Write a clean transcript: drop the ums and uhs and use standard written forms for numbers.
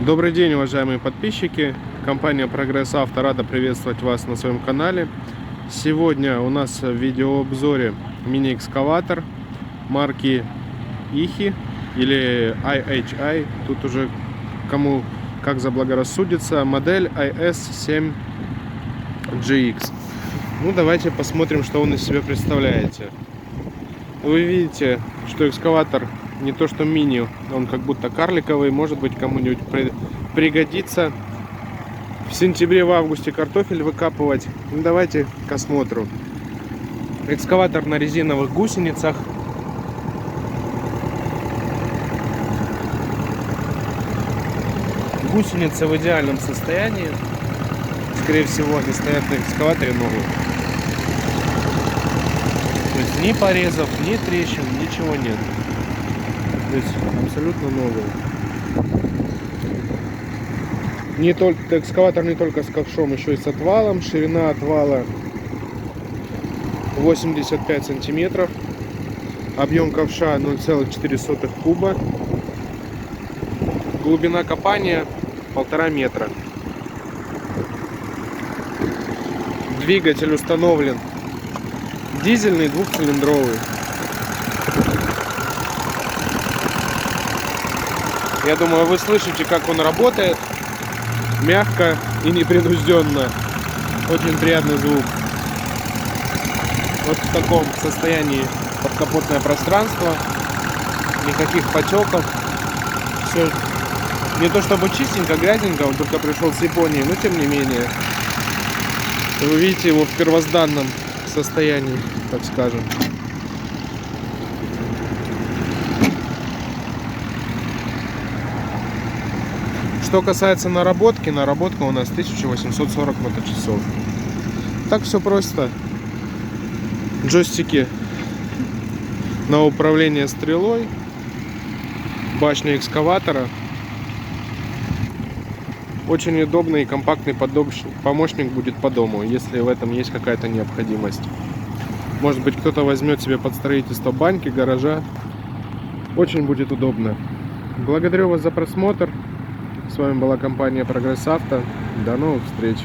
Добрый день, уважаемые подписчики. Компания Прогресс Авто рада приветствовать вас на своем канале. Сегодня у нас в видеообзоре мини-экскаватор марки IHI или IHI. Тут уже кому как заблагорассудится. Модель IS7GX. Ну, давайте посмотрим, что он из себя представляет. Вы видите, что экскаватор не то что мини, он как будто карликовый, может быть кому-нибудь пригодится в сентябре, в августе картофель выкапывать. Ну, давайте к осмотру. Экскаватор на резиновых гусеницах. Гусеницы в идеальном состоянии. Скорее всего, они стоят на экскаваторе новые. То есть ни порезов, ни трещин, ничего нет. То есть абсолютно новый. Экскаватор не только с ковшом, еще и с отвалом. Ширина отвала 85 сантиметров. Объем ковша 0,4 куба. Глубина копания 1,5 метра. Двигатель установлен дизельный, двухцилиндровый. Я думаю, вы слышите, как он работает. Мягко и непринужденно. Очень приятный звук. Вот в таком состоянии подкапотное пространство. Никаких потеков. Все не то чтобы чистенько, грязненько. Он только пришел с Японии, но тем не менее. Вы видите его в первозданном состоянии, так скажем. Что касается наработки, наработка у нас 1840 моточасов. Так все просто. Джойстики на управление стрелой, башня экскаватора. Очень удобный и компактный помощник будет по дому, если в этом есть какая-то необходимость. Может быть, кто-то возьмет себе под строительство баньки, гаража. Очень будет удобно. Благодарю вас за просмотр. С вами была компания Прогресс Авто. До новых встреч!